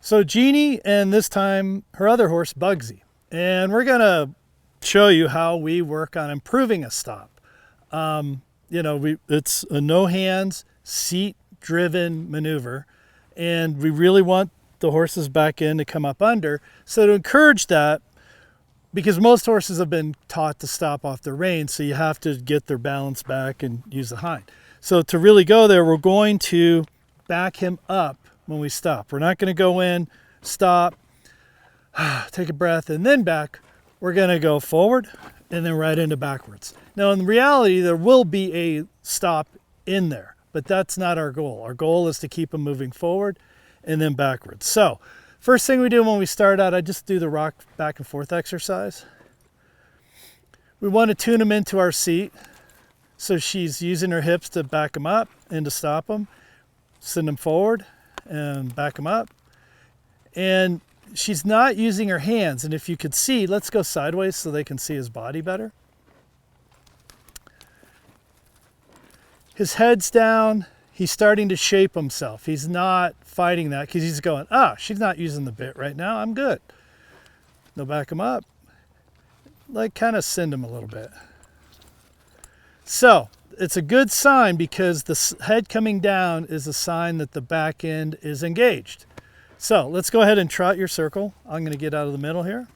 So Jeannie and this time her other horse, Bugsy. And we're going to show you how we work on improving a stop. It's a no hands, seat driven maneuver. And we really want the horses back in to come up under. So to encourage that, because most horses have been taught to stop off their reins, so you have to get their balance back and use the hind. So to really go there, we're going to back him up when we stop. We're not going to go in, stop, take a breath, and then back. We're going to go forward and then right into backwards. Now, in reality, there will be a stop in there, but that's not our goal. Our goal is to keep him moving forward and then backwards. So first thing we do when we start out, I just do the rock back and forth exercise. We want to tune him into our seat. So she's using her hips to back him up and to stop him. Send him forward and back him up. And she's not using her hands. And if you could see, let's go sideways so they can see his body better. His head's down. He's starting to shape himself. He's not fighting that because he's going, she's not using the bit right now. I'm good. They'll back him up. Like kind of send him a little bit. So it's a good sign because the head coming down is a sign that the back end is engaged. So let's go ahead and trot your circle. I'm going to get out of the middle here.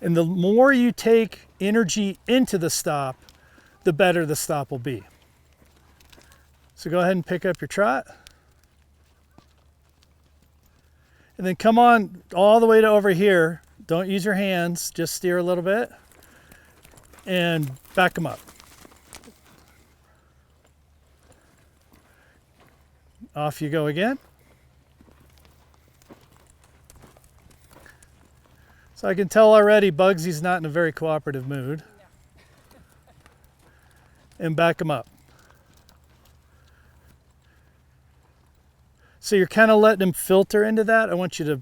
And the more you take energy into the stop, the better the stop will be. So go ahead and pick up your trot. And then come on all the way to over here. Don't use your hands, just steer a little bit. And back them up. Off you go again. So I can tell already Bugsy's not in a very cooperative mood. And back him up. So you're kind of letting him filter into that. I want you to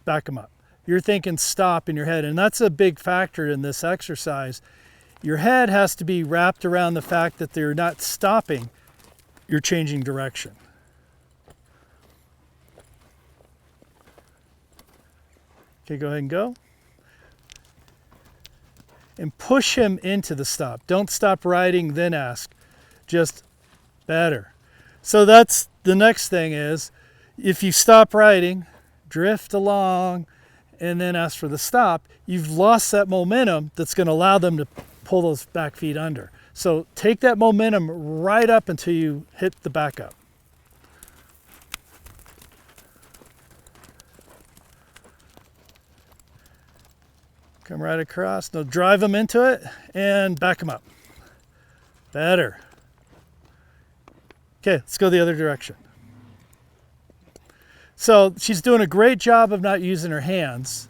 back him up. You're thinking stop in your head, and that's a big factor in this exercise. Your head has to be wrapped around the fact that they're not stopping, you're changing direction. Okay, go ahead and go. And push him into the stop. Don't stop riding, then ask. Just better. So that's the next thing is, if you stop riding, drift along, and then ask for the stop, you've lost that momentum that's going to allow them to pull those back feet under. So take that momentum right up until you hit the back up. Come right across. Now drive them into it and back them up. Better. Okay, let's go the other direction. So she's doing a great job of not using her hands,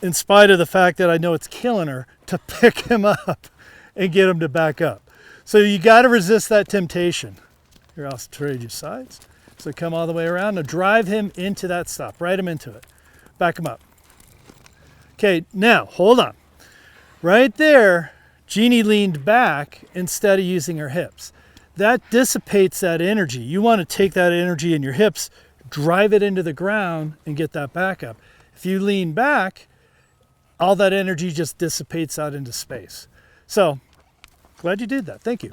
in spite of the fact that I know it's killing her to pick him up and get him to back up. So you got to resist that temptation. Here, I'll trade you sides. So come all the way around. Now drive him into that stop. Ride him into it. Back him up. Okay, now hold on. Right there, Jeannie leaned back instead of using her hips. That dissipates that energy. You want to take that energy in your hips, drive it into the ground, and get that back up. If you lean back, all that energy just dissipates out into space. So, glad you did that. Thank you.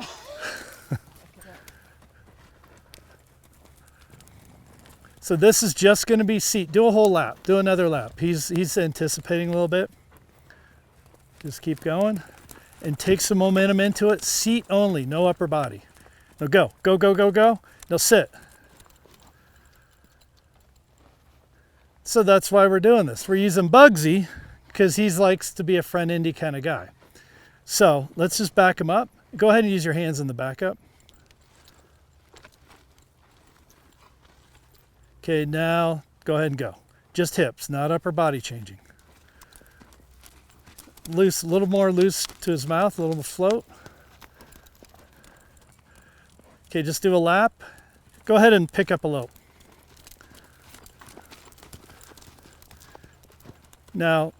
So this is just going to be seat. Do a whole lap. Do another lap. He's anticipating a little bit. Just keep going. And take some momentum into it. Seat only, no upper body. Now go. Go, go, go, go. Now sit. So that's why we're doing this. We're using Bugsy because he likes to be a front Indy kind of guy. So let's just back him up. Go ahead and use your hands in the backup. Okay, now go ahead and go. Just hips, not upper body changing. Loose, a little more loose to his mouth, a little float. Okay, just do a lap. Go ahead and pick up a lope. Now,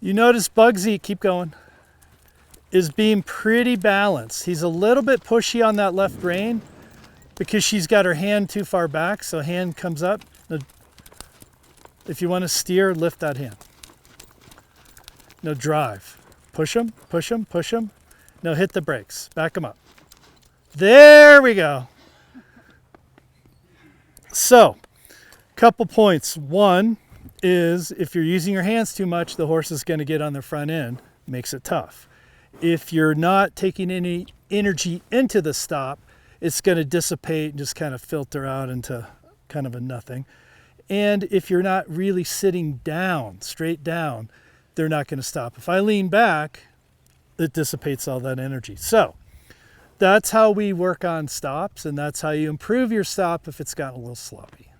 you notice Bugsy, keep going. is being pretty balanced. He's a little bit pushy on that left rein because she's got her hand too far back, so hand comes up. Now, if you want to steer, lift that hand. Now drive. Push him, push him, push him. Now hit the brakes. Back him up. There we go. So, couple points. One is if you're using your hands too much, the horse is going to get on the front end. Makes it tough. If you're not taking any energy into the stop, it's going to dissipate and just kind of filter out into kind of a nothing. And if you're not really sitting down, straight down, they're not going to stop. If I lean back, it dissipates all that energy. So that's how we work on stops, and that's how you improve your stop if it's gotten a little sloppy.